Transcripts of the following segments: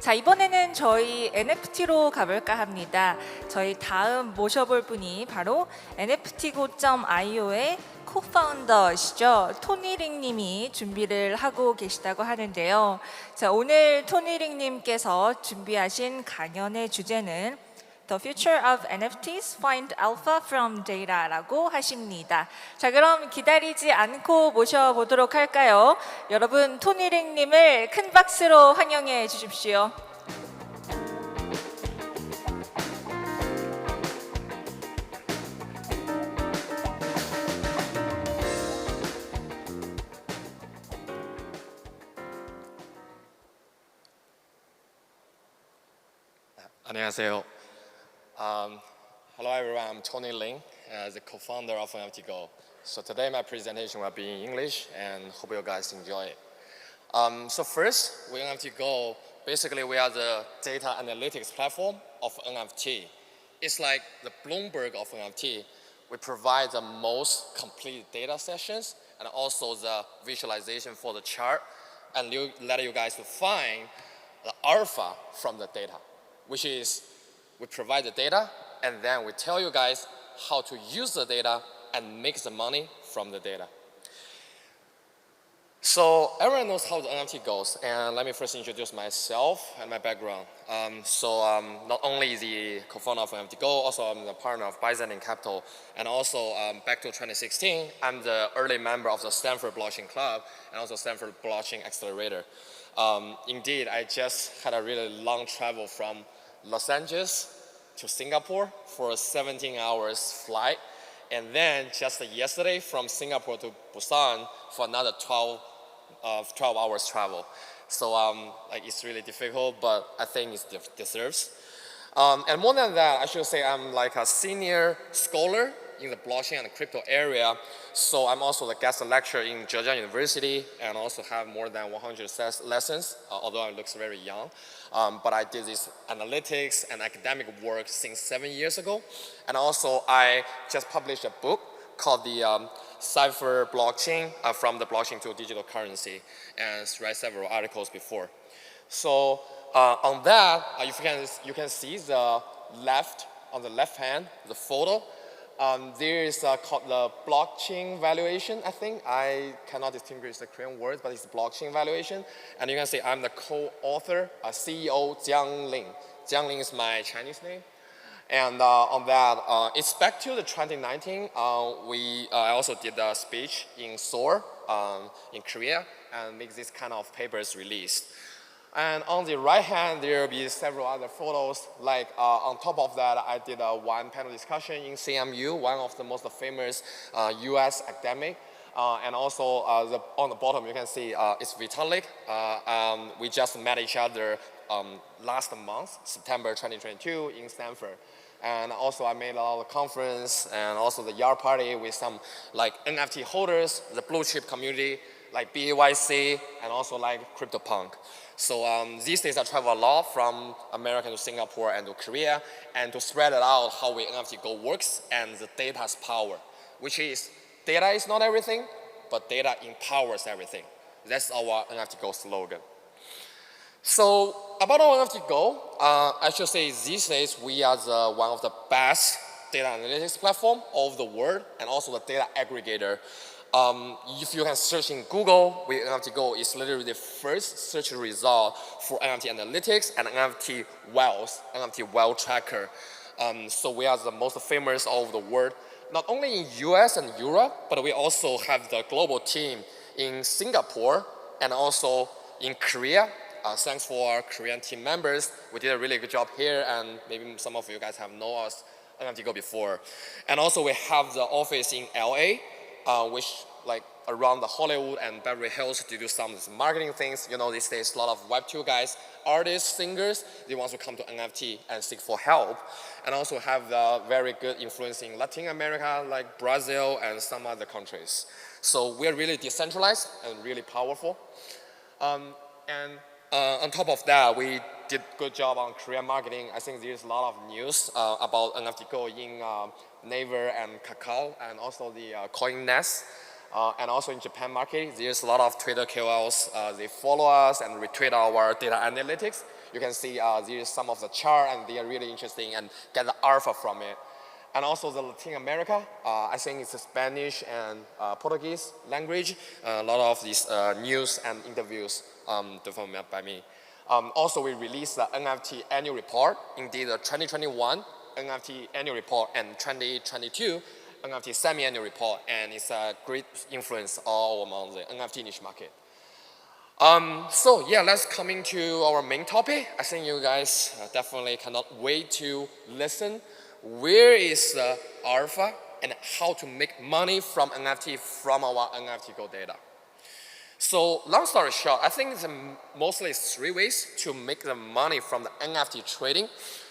자, 이번에는 저희 NFT로 가볼까 합니다. 저희 다음 모셔볼 분이 바로 nftgo.io의 코파운더시죠. 토니링 님이 준비를 하고 계시다고 하는데요. 자, 오늘 토니링 님께서 준비하신 강연의 주제는 The Future of NFTs Find Alpha from Data라고 하십니다. 자, 그럼 기다리지 않고 모셔보도록 할까요? 여러분, 토니링 님을 큰 박수로 환영해 주십시오. 안녕하세요. Hello everyone, I'm Tony Ling, the co-founder of NFTgo. So today my presentation will be in English and hope you guys enjoy it. So first, with NFTgo, basically we are the data analytics platform of NFT. It's like the Bloomberg of NFT. We provide the most complete data sessions and also the visualization for the chart and let you guys to find the alpha from the data, which is we provide the data and then we tell you guys how to use the data and make the money from the data. So everyone knows how the NFT goes, and let me first introduce myself and my background. Not only the co-founder of NFTgo, also I'm the partner of Byzantine Capital, and also back to 2016, I'm the early member of the Stanford Blockchain Club and also Stanford Blockchain Accelerator. Indeed, I just had a really long travel from Los Angeles to Singapore for a 17 hours flight. And then just yesterday from Singapore to Busan for another 12 hours travel. So it's really difficult, but I think it deserves. And more than that, I should say I'm like a senior scholar in the blockchain and crypto area. So I'm also the guest lecturer in Georgia University and also have more than 100 lessons, although I look very young. But I did this analytics and academic work since 7 years ago. And also I just published a book called the Cipher Blockchain, from the blockchain to digital currency, and write several articles before. So on that, you can see on the left hand, the photo. There is called the blockchain valuation, I think. I cannot distinguish the Korean words, but it's blockchain valuation. And you can see I'm the co-author, CEO Jiang Ling. Jiang Ling is my Chinese name. And on that, it's back to the 2019. I also did a speech in Seoul, in Korea, and make this kind of papers released. And on the right hand, there will be several other photos. Like on top of that, I did one panel discussion in CMU, one of the most famous US academic. And also on the bottom, you can see it's Vitalik. We just met each other last month, September 2022 in Stanford. And also I made a lot of conference and also the yard party with some like NFT holders, the blue chip community, like BAYC, and also like CryptoPunk. So these days I travel a lot from America to Singapore and to Korea, and to spread it out how NFTgo works and the data's power, which is data is not everything, but data empowers everything. That's our NFTgo slogan. So about our NFTgo, I should say these days we are one of the best data analytics platform of the world and also the data aggregator. If you can search in Google, NFTgo is literally the first search result for NFT analytics and NFT wealth tracker. So we are the most famous of the world, not only in US and Europe, but we also have the global team in Singapore and also in Korea. Thanks for our Korean team members. We did a really good job here, and maybe some of you guys have known us NFTgo before. And also we have the office in LA, which like around the Hollywood and Beverly Hills to do some marketing things. You know, these days a lot of Web2 guys, artists, singers, they want to come to NFT and seek for help. And also have the very good influence in Latin America, like Brazil and some other countries. So we're really decentralized and really powerful. On top of that, we did a good job on Korean marketing. I think there's a lot of news about NFTgo in Naver and Kakao, and also the CoinNest. And also in Japan market, there's a lot of Twitter KOLs. They follow us and retweet our data analytics. You can see there's some of the chart, and they are really interesting and get the alpha from it. And also the Latin America, I think it's the Spanish and Portuguese language. A lot of these news and interviews developed by me. Also, we released the NFT annual report, indeed the 2021 NFT annual report and 2022 NFT semi-annual report, and it's a great influence all among the NFT niche market. So yeah, let's coming to our main topic. I think you guys definitely cannot wait to listen. Where is the alpha and how to make money from NFT from our NFT Go data? So long story short, I think it's mostly 3 ways to make the money from the NFT trading,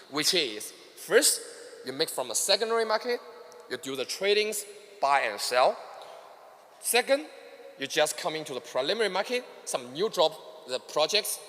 which is first, you make from the secondary market, you do the tradings, buy and sell. Second, you just come into the preliminary market, some new drop the projects.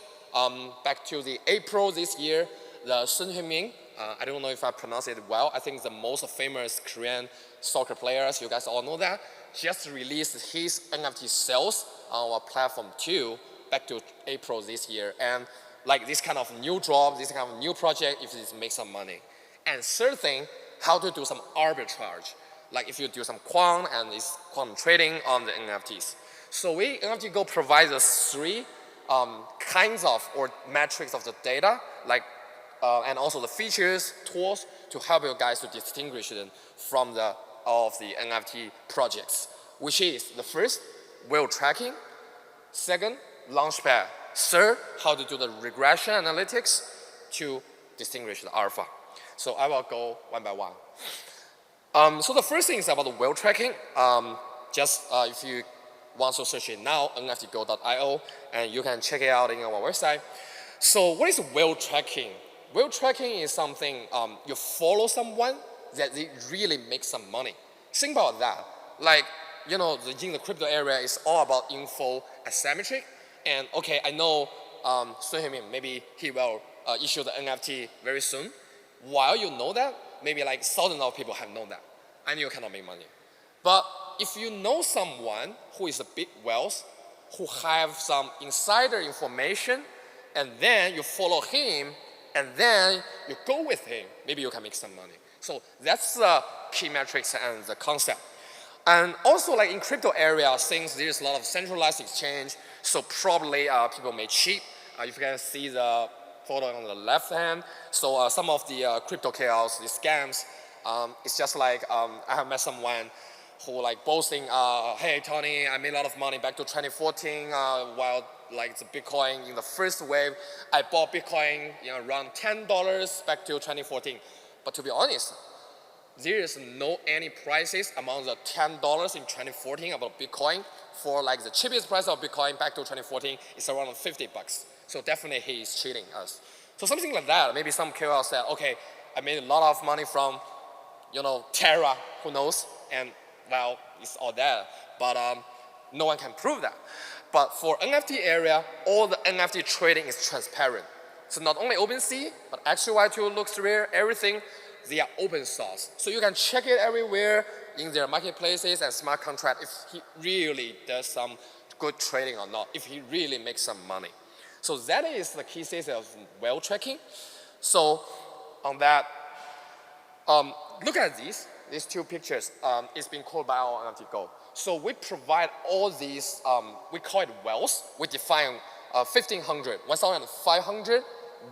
Back to the April this year, the Sun Heung-min, I don't know if I pronounce it well, I think the most famous Korean soccer players, you guys all know that, just released his NFT sales on our platform too, back to April this year. And like this kind of new drop, this kind of new project, if it makes some money. And third thing, how to do some arbitrage. Like if you do some quant and it's quantum trading on the NFTs. So we, NFT Go provides us 3 kinds of or metrics of the data, like and also the features, tools to help you guys to distinguish them from all of the NFT projects, which is the first, whale tracking, second, launchpad, third, how to do the regression analytics to distinguish the alpha. So I will go one by one. So the first thing is about the whale tracking. If you want to search it now, nftgo.io, and you can check it out in our website. So what is whale tracking? Whale tracking is something you follow someone that they really make some money. Think about that. Like, you know, in the crypto area, it's all about info asymmetric. And okay, I know Sun Heung-min, maybe he will issue the NFT very soon. While you know that, maybe like thousands of people have known that, and you cannot make money. But if you know someone who is a big wealth, who have some insider information, and then you follow him, and then you go with him, maybe you can make some money. So that's the key metrics and the concept. And also like in crypto area, since there's a lot of centralized exchange, so probably people may cheat. You can see the photo on the left hand. So some of the crypto chaos, the scams, it's just like I have met someone who like boasting, hey Tony, I made a lot of money back to 2014 while like the Bitcoin in the first wave. I bought Bitcoin around $10 back to 2014. But to be honest, there is no any prices among the $10 in 2014 about Bitcoin. For like the cheapest price of Bitcoin back to 2014 is around $50. So definitely he is cheating us. So something like that. Maybe some KOL said, okay, I made a lot of money from, Terra, who knows? And well, it's all there. But no one can prove that. But for NFT area, all the NFT trading is transparent. So not only OpenSea, but XY2, Looks3, everything, they are open source. So you can check it everywhere in their marketplaces and smart contract if he really does some good trading or not, if he really makes some money. So that is the key stage of whale tracking. So on that, look at these 2 pictures. It's been called by our NFT Go. So we provide all these, we call it whales. We define 1,500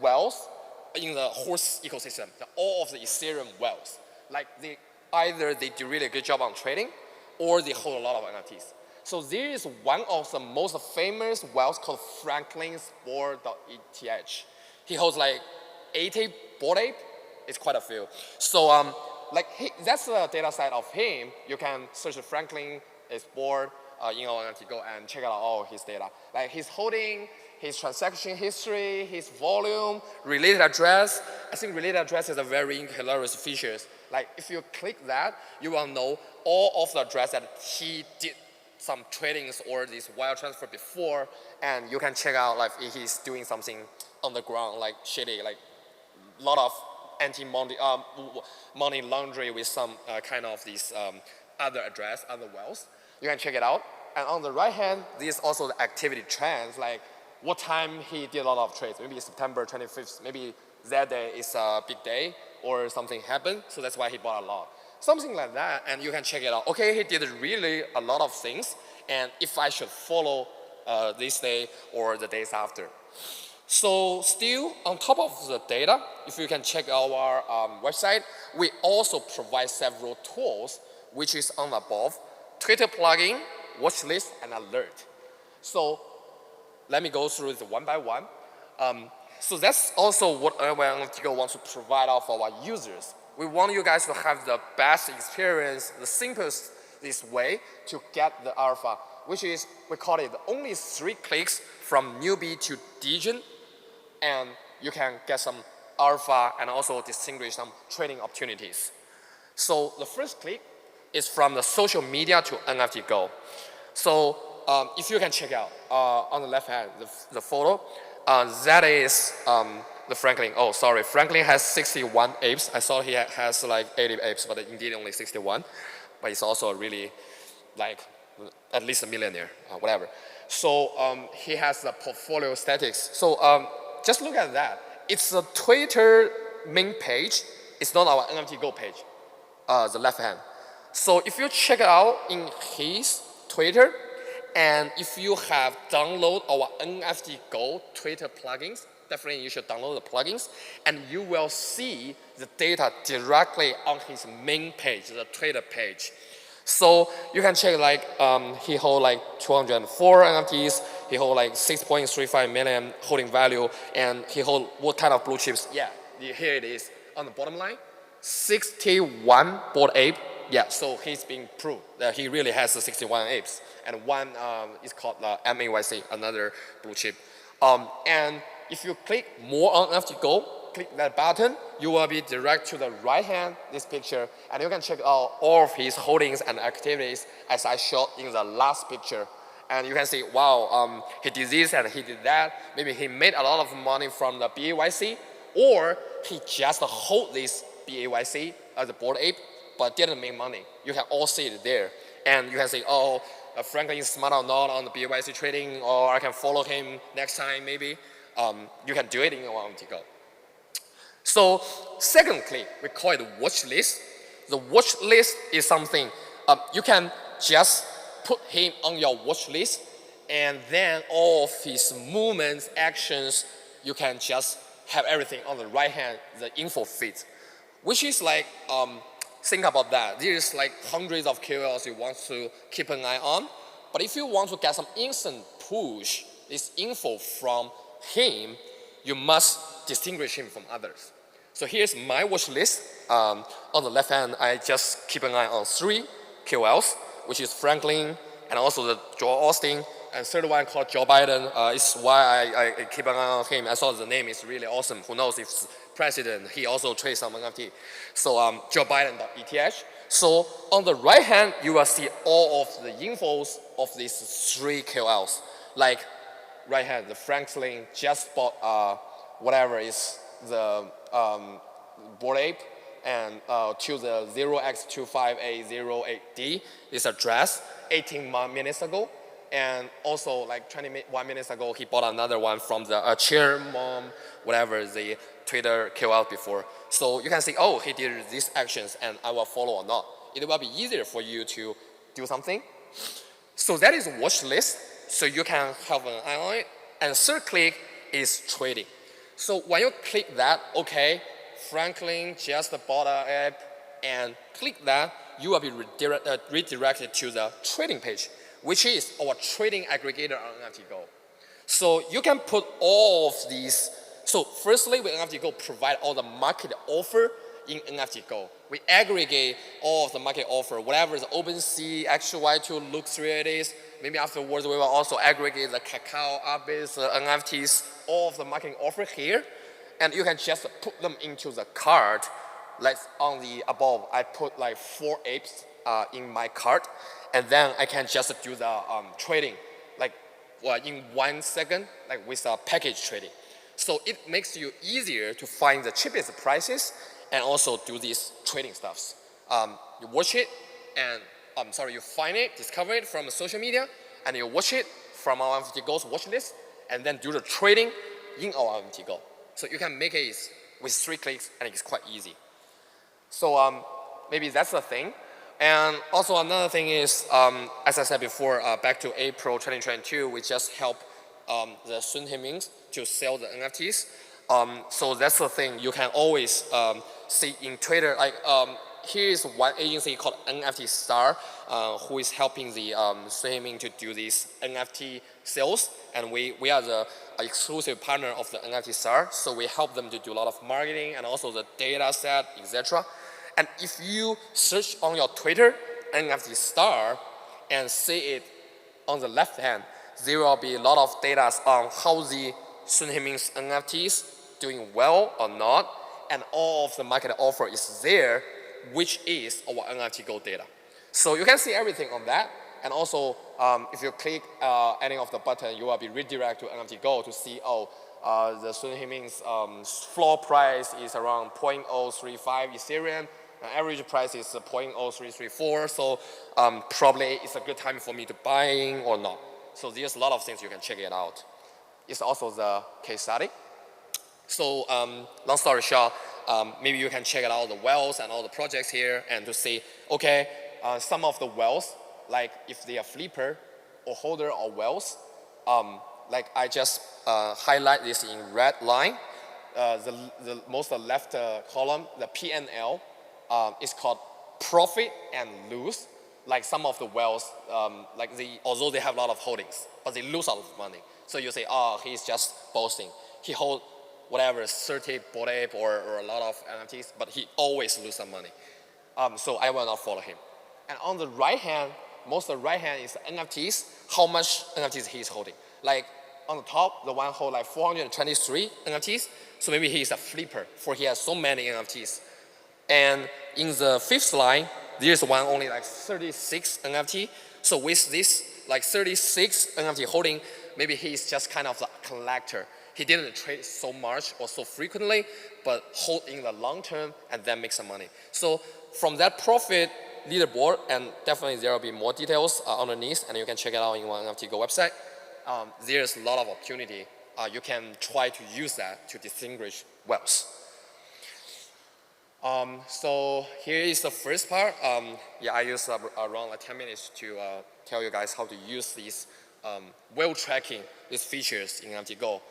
whales in the horse ecosystem, all of the Ethereum whales. Like either they do really good job on trading or they hold a lot of NFTs. So there is one of the most famous whales called Franklin Sport.eth. He holds like 80 Bored Ape. It's quite a few. So that's the data side of him. You can search Franklin Sport NFT Go and check out all his data. Like he's holding his transaction history, his volume, related address. I think related address is a very hilarious feature. Like if you click that, you will know all of the address that he did some tradings or this wire transfer before, and you can check out like if he's doing something on the ground like shady, like a lot of money laundry with some kind of these other address, other wealth. You can check it out. And on the right hand, this is also the activity trends, like what time he did a lot of trades. Maybe September 25th, maybe that day is a big day or something happened, so that's why he bought a lot. Something like that, and you can check it out. Okay, he did really a lot of things, and if I should follow this day or the days after. So still, on top of the data, if you can check our website, we also provide several tools, which is on above: Twitter plugin, watch list, and alert. So let me go through it one by one. So that's also what Analytical wants to provide out for our users. We want you guys to have the best experience, the simplest way to get the alpha, which is, we call it only 3 clicks from newbie to degen, and you can get some alpha and also distinguish some trading opportunities. So the first click is from the social media to NFT Go. So if you can check out on the left hand, the photo, that is the Franklin. Oh, sorry, Franklin has 61 apes. I saw he has like 80 apes, but indeed only 61. But he's also really like at least a millionaire, whatever. So he has the portfolio statistics. So just look at that. It's a Twitter main page. It's not our NFT Go page, the left hand. So if you check it out in his Twitter, and if you have downloaded our NFT Go Twitter plugins, definitely you should download the plugins, and you will see the data directly on his main page, the Twitter page. So you can check like he hold like 204 NFTs, he hold like 6.35 million holding value, and he hold what kind of blue chips? Yeah, here it is on the bottom line, 61 Bored Ape. Yeah, so he's being proved that he really has the 61 apes, and one is called MAYC, another blue chip. And if you click more on NFT Go, click that button, you will be direct to the right hand, this picture, and you can check out all of his holdings and activities as I showed in the last picture. And you can see, wow, he did this and he did that. Maybe he made a lot of money from the BAYC, or he just hold this BAYC as a Bored Ape, but didn't make money. You can all see it there. And you can say, oh, Franklin is smart or not on the BYC trading, or I can follow him next time maybe. You can do it in your NFT Go. So second click, we call it watch list. The watch list is something you can just put him on your watch list, and then all of his movements, actions, you can just have everything on the right hand, the info feed, which is like, think about that. There's like hundreds of KOLs you want to keep an eye on, but if you want to get some instant push, this info from him, you must distinguish him from others. So here's my watch list. On the left hand, I just keep an eye on 3 KOLs, which is Franklin and also the Joel Austin, and third one called Joe Biden. Is why I keep an eye on him. I saw the name is really awesome. Who knows if it's president, he also trades some NFT. So Joe Biden.eth. So on the right hand, you will see all of the infos of these 3 KOLs. Like right hand, the Franklin just bought whatever is the Bored Ape, and to the 0x25A08D is address 18 minutes ago. And also like 21 minutes ago, he bought another one from the chair mom, whatever, the Twitter KOL before. So you can see, oh, he did these actions and I will follow or not. It will be easier for you to do something. So that is watch list. So you can have an eye on it. And third click is trading. So when you click that, okay, Franklin just bought an app, and click that, you will be redirected to the trading page, which is our trading aggregator on NFT Go. So you can put all of these. So firstly, with NFT Go, provide all the market offer in NFT Go. We aggregate all of the market offer, whatever the OpenSea, XY2, Look3 it is. Maybe afterwards, we will also aggregate the Kakao, Arbis, NFTs, all of the market offer here. And you can just put them into the cart. Like on the above, I put like 4 apes in my cart. And then I can just do the trading, like in 1 second, like with package trading. So it makes you easier to find the cheapest prices and also do these trading stuffs. You watch it, and you find it, discover it from social media, and you watch it from our NFT Go's watch list, and then do the trading in our NFT Go. So you can make it with 3 clicks, and it's quite easy. So maybe that's the thing. And also another thing is, as I said before, back to April 2022, we just help the Sun Himings to sell the NFTs. So that's the thing. You can always see in Twitter, like here is one agency called NFT Star, who is helping the Sun Himing to do these NFT sales. And we are the exclusive partner of the NFT Star. So we help them to do a lot of marketing and also the data set, etc. And if you search on your Twitter NFT Star and see it on the left hand, there will be a lot of data on how the Sun Himing's NFTs doing well or not, and all of the market offer is there, which is our NFT Gold data. So you can see everything on that, and also if you click any of the button, you will be redirected to NFT Gold to see, the Sun Himing's floor price is around 0.035 Ethereum. Average price is 0.0334, so probably it's a good time for me to buying or not. So there's a lot of things you can check it out. It's also the case study. So long story short, maybe you can check it out the wells and all the projects here and to see, okay, some of the wells, like if they are flipper or holder of wells, like I just highlight this in red line. The most left column, the PNL, is called profit and lose. Like some of the wells, although they have a lot of holdings, but they lose a lot of money. So you say, he's just boasting. He hold whatever 30 Bored Ape or a lot of NFTs, but he always lose some money. So I will not follow him. And on the right hand, most of the right hand is NFTs, how much NFTs he's holding. Like on the top, the one hold like 423 NFTs. So maybe he's a flipper, for he has so many NFTs. And in the fifth line, there's one only like 36 NFT. So with this like 36 NFT holding, maybe he's just kind of a collector. He didn't trade so much or so frequently, but hold in the long term and then make some money. So from that profit leaderboard, and definitely there will be more details underneath, and you can check it out in one NFT Go website. There's a lot of opportunity. You can try to use that to distinguish wells. So here is the first part. I used around like 10 minutes to tell you guys how to use these well tracking, these features in NFT Go.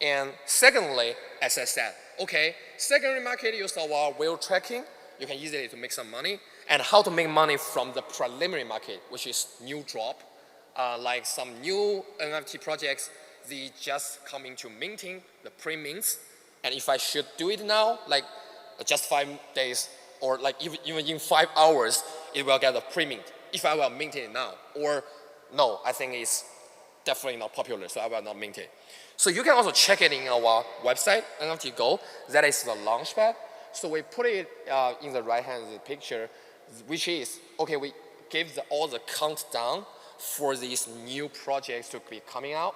And secondly, as I said, okay, secondary market use our well tracking. You can easily to make some money. And how to make money from the preliminary market, which is new drop. Like some new NFT projects, they just come into minting, the pre-mints. And if I should do it now, like just 5 days, or like even in 5 hours, it will get a pre-mint if I will mint it now. Or no, I think it's definitely not popular, so I will not mint it. So you can also check it in our website, NFT Go. That is the launchpad. So we put it in the right-hand picture, which is, okay, we give all the countdown for these new projects to be coming out.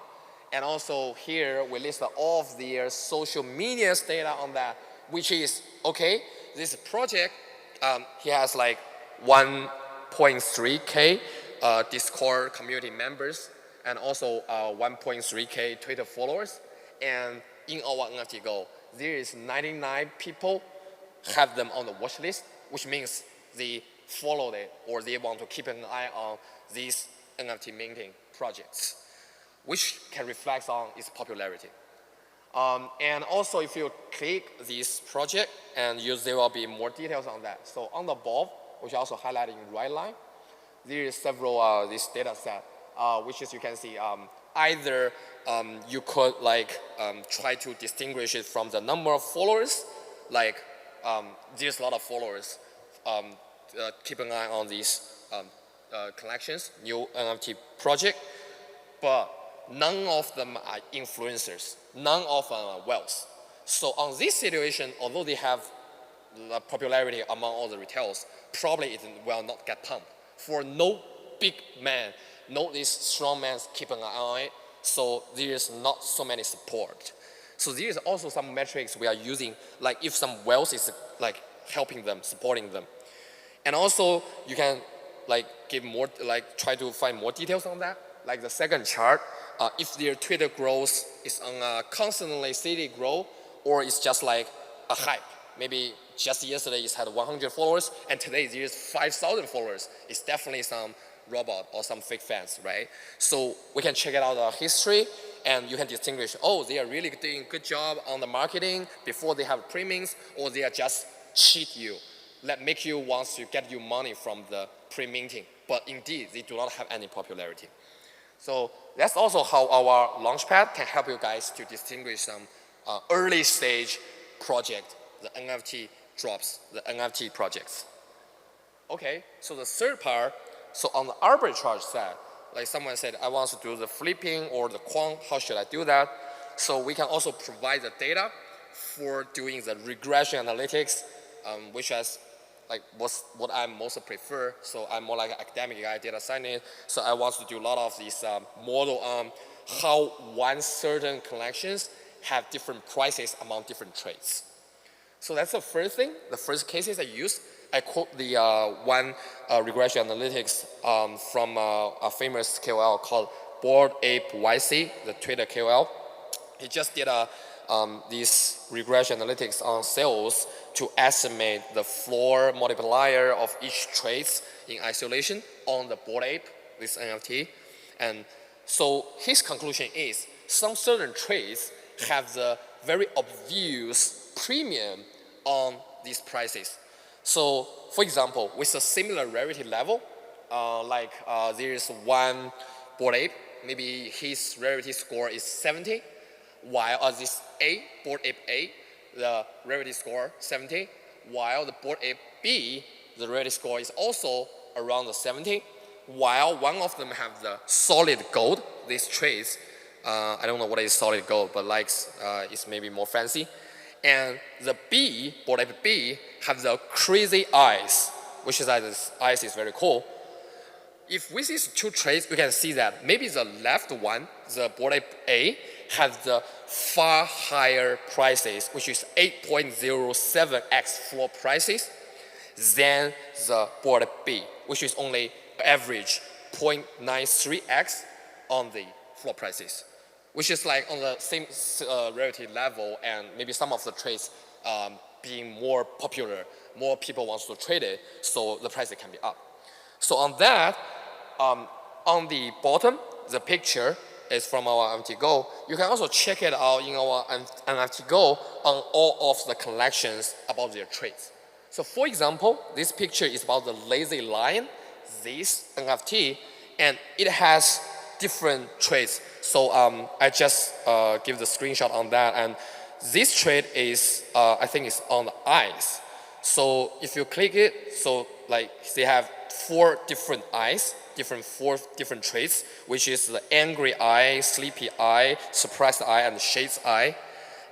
And also here, we list all of their social media's data on that, which is, okay, this project, he has like 1.3K Discord community members, and also 1.3K Twitter followers. And in our NFT Go, there is 99 people have them on the watch list, which means they followed it or they want to keep an eye on these NFT minting projects, which can reflect on its popularity. And also, if you click this project, and there will be more details on that. So on the above, which I also highlighted in right line, there is several this data set, which is you can see either you could like try to distinguish it from the number of followers, like there's a lot of followers. Keep an eye on these collections, new NFT project, but none of them are influencers. None of them are wealth. So on this situation, although they have the popularity among all the retailers, probably it will not get pumped. For no big man, no these strong men keep an eye on it, so there is not so many support. So there is also some metrics we are using, like if some wealth is like helping them, supporting them. And also you can like give more, like try to find more details on that. Like the second chart, if their Twitter growth is on a constantly steady growth, or it's just like a hype. Maybe just yesterday it had 100 followers, and today there's 5,000 followers. It's definitely some robot or some fake fans, right? So we can check it out our history, and you can distinguish, oh, they are really doing a good job on the marketing before they have premiums, or they are just cheat you, make you want to get you money from the pre-minting. But indeed, they do not have any popularity. So that's also how our Launchpad can help you guys to distinguish some early stage project, the NFT drops, the NFT projects. Okay, so the third part, so on the arbitrage side, like someone said, I want to do the flipping or the quant, how should I do that? So we can also provide the data for doing the regression analytics, which is like what I most prefer. So I'm more like an academic guy, data scientist. So I want to do a lot of these model on how one certain collections have different prices among different trades. So that's the first thing, the first cases I use. I quote the one regression analytics from a famous KOL called BWB2022, the Twitter KOL. He just did these regression analytics on sales to estimate the floor multiplier of each trades in isolation on the Bored Ape, this NFT. And so his conclusion is some certain trades have the very obvious premium on these prices. So for example, with a similar rarity level, there is one Bored Ape, maybe his rarity score is 70, while this Bored Ape A, the rarity score 70, while the Bored Ape B, the rarity score is also around the 70, while one of them have the solid gold, these trades, I don't know what is solid gold, but like it's maybe more fancy. And the B, Bored Ape B, have the crazy eyes, which is that this eyes is very cool. If with these two trades, you can see that maybe the left one, the Bored Ape A, has the far higher prices, which is 8.07x floor prices, than the Bored Ape B, which is only average 0.93x on the floor prices, which is like on the same rarity level, and maybe some of the trades being more popular, more people want to trade it, so the price can be up. So on that, on the bottom, the picture is from our NFT Go. You can also check it out in our NFT Go on all of the collections about their trades. So for example, this picture is about the lazy lion, this NFT, and it has different trades. So I just give the screenshot on that, and this trade is, I think it's on the eyes. So if you click it, so like they have four different eyes, four different traits, which is the angry eye, sleepy eye, surprised eye, and shades eye.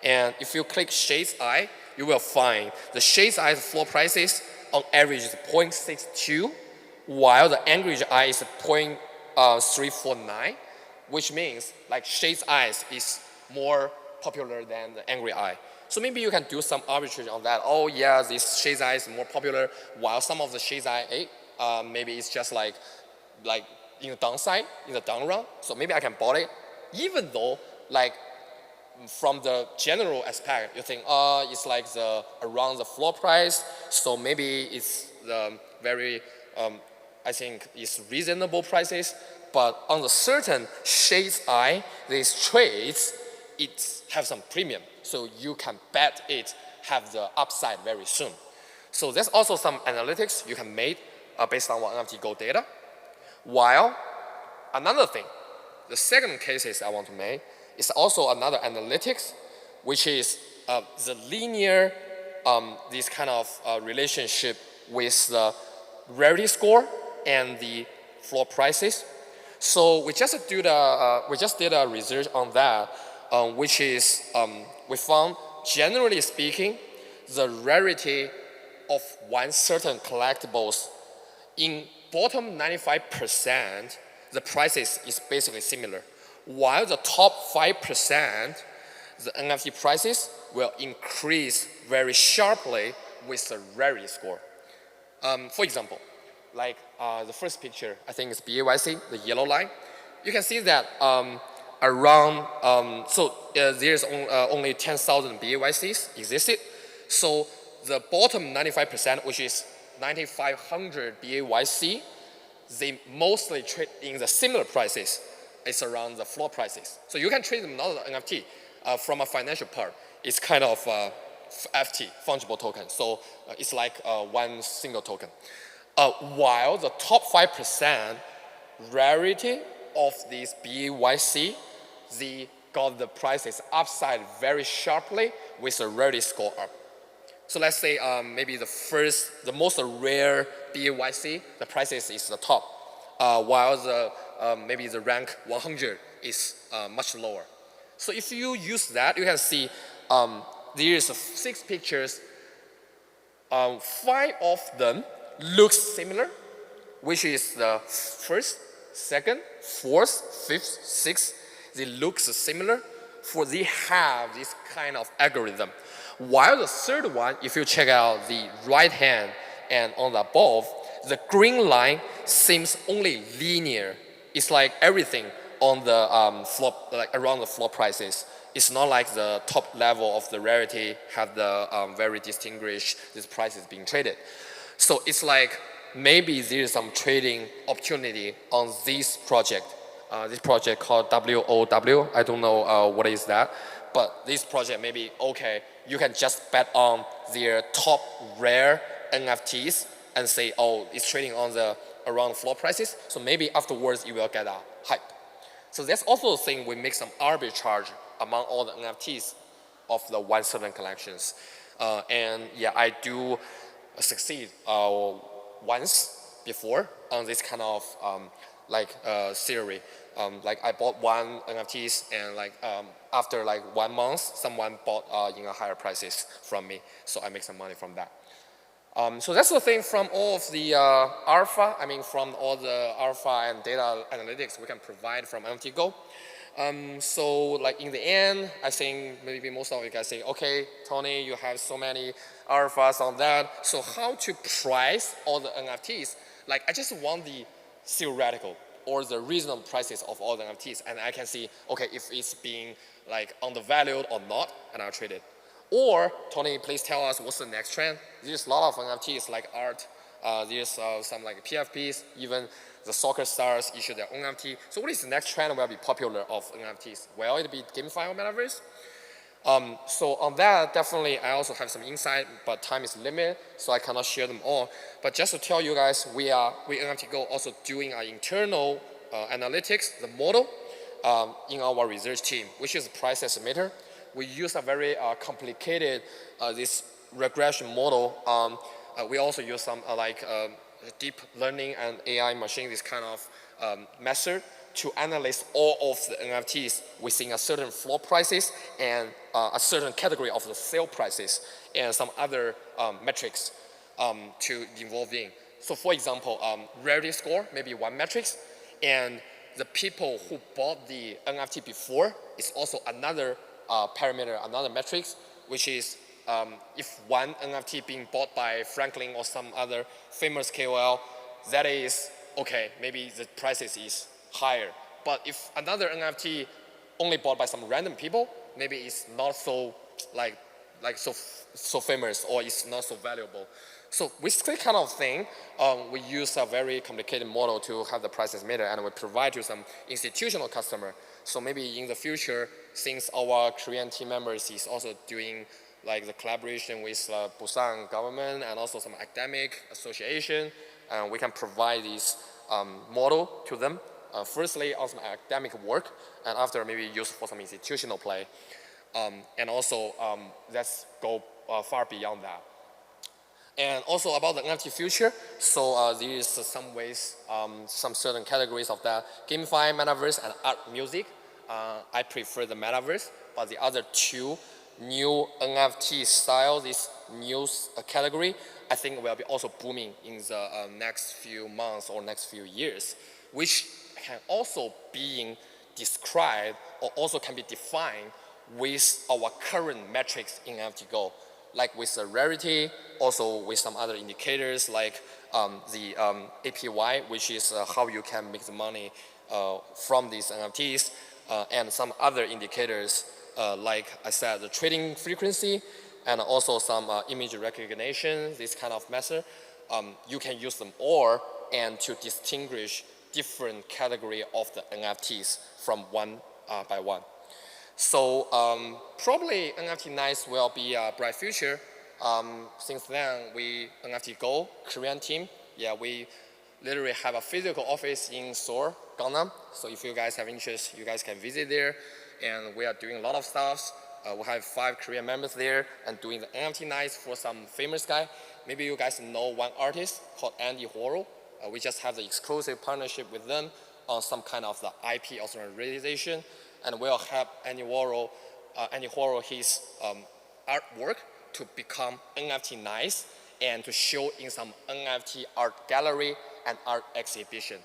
And if you click shades eye, you will find the shades eye's floor prices on average is 0.62, while the angry eye is 0.349, which means like shades eyes is more popular than the angry eye. So maybe you can do some arbitrage on that. Oh yeah, this shades eye is more popular, while some of the shades eye, maybe it's just like in the downside, in the down run. So maybe I can buy it, even though like from the general aspect, you think, it's like around the floor price. So maybe it's the very, I think it's reasonable prices. But on the certain shades eye, these trades, it have some premium. So you can bet it have the upside very soon. So there's also some analytics you can make based on what NFT Go data. While another thing, the second cases I want to make is also another analytics, which is the linear, this kind of relationship with the rarity score and the floor prices. So we just did a research on that, which is we found, generally speaking, the rarity of one certain collectibles in bottom 95%, the prices is basically similar. While the top 5%, the NFT prices will increase very sharply with the rarity score. For example, like the first picture, I think it's BAYC, the yellow line. You can see that around, there's only 10,000 BAYCs existed. So the bottom 95%, which is 9,500 BAYC, they mostly trade in the similar prices. It's around the floor prices. So you can trade them not an NFT. From a financial part, it's kind of FT, fungible token. So it's like one single token. While the top 5% rarity of these BAYC, they got the prices upside very sharply with a rarity score up. So let's say maybe the most rare BAYC, the prices is the top, while maybe the rank 100 is much lower. So if you use that, you can see there is 6 pictures. 5 of them look similar, which is the first, second, fourth, fifth, sixth. They look similar, for they have this kind of algorithm. While the third one, if you check out the right hand and on the above, the green line seems only linear. It's like everything on the floor, like around the floor prices. It's not like the top level of the rarity have the very distinguished these prices being traded. So it's like maybe there is some trading opportunity on this project. This project called WOW. I don't know what is that, but this project maybe okay. You can just bet on their top rare NFTs and say, oh, it's trading on the around floor prices. So maybe afterwards you will get a hype. So that's also a thing. We make some arbitrage among all the NFTs of the one certain collections. And yeah, I do succeed once before on this kind of theory. Like I bought one NFTs and after like 1 month, someone bought in a higher prices from me. So I make some money from that. So that's the thing from all of the alpha, from all the alpha and data analytics we can provide from NFT Go. So like in the end, I think maybe most of you guys say, okay, Tony, you have so many alphas on that. So how to price all the NFTs? Like I just want the theoretical or the reasonable prices of all the NFTs. And I can see, okay, if it's being like undervalued or not, and I'll trade it. Or, Tony, please tell us what's the next trend. There's a lot of NFTs like art. There's some like PFPs, even the soccer stars issue their own NFT. So what is the next trend will be popular of NFTs? Will it be GameFi or Metaverse? So on that, definitely I also have some insight, but time is limited, so I cannot share them all. But just to tell you guys, we NFT Go also doing our internal analytics, the model, in our research team, which is a price estimator. We use a very complicated this regression model. We also use some deep learning and AI machine, this kind of method to analyze all of the NFTs within a certain floor prices and a certain category of the sale prices and some other metrics to involve in. So for example, rarity score, maybe one metrics, and the people who bought the NFT before is also another parameter, another metrics, which is if one NFT being bought by Franklin or some other famous KOL, that is, okay, maybe the prices is higher. But if another NFT only bought by some random people, maybe it's not so so famous or it's not so valuable. So with this kind of thing, we use a very complicated model to have the prices meter, and we provide to some institutional customer. So maybe in the future, since our Korean team members is also doing like the collaboration with Busan government and also some academic association, and we can provide this model to them. Firstly, on some academic work, and after maybe use for some institutional play. And also, let's go far beyond that. And also about the NFT future, so there is some ways, some certain categories of that. GameFi, Metaverse, and art music. I prefer the Metaverse, but the other two new NFT style, this new category, I think will be also booming in the next few months or next few years, which can also be described or also can be defined with our current metrics in NFT Go. like with the rarity, also with some other indicators like the APY, which is how you can make the money from these NFTs, and some other indicators like I said, the trading frequency, and also some image recognition, this kind of method. You can use them all and to distinguish different category of the NFTs from one by one. So probably NFT Nice will be a bright future. Since then, we NFT Go Korean team, yeah, we literally have a physical office in Seoul, Gangnam. So if you guys have interest, you guys can visit there. And we are doing a lot of stuff. We have 5 Korean members there and doing the NFT Nice for some famous guy. Maybe you guys know one artist called Andy Warhol. We just have the exclusive partnership with them on some kind of the IP authorization, and we'll help Andy Warhol his artwork to become NFT Nice and to show in some NFT art gallery and art exhibition.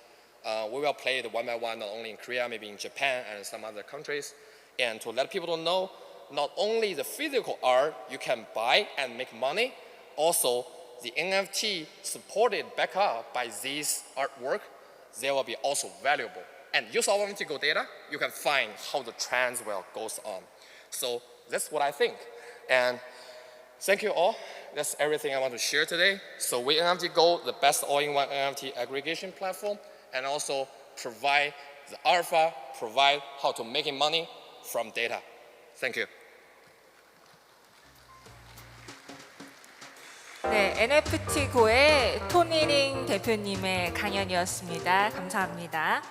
We will play it one by one, not only in Korea, maybe in Japan and some other countries, and to let people know not only the physical art you can buy and make money, also the NFT supported back up by this artwork, they will be also valuable. And use our NFT Go data, you can find how the trends will goes on. So that's what I think. And thank you all. That's everything I want to share today. So we NFT Go, the best all-in-one NFT aggregation platform, and also provide the alpha, provide how to making money from data. Thank you. 네, NFT 고의 토니링 대표님의 강연이었습니다. 감사합니다.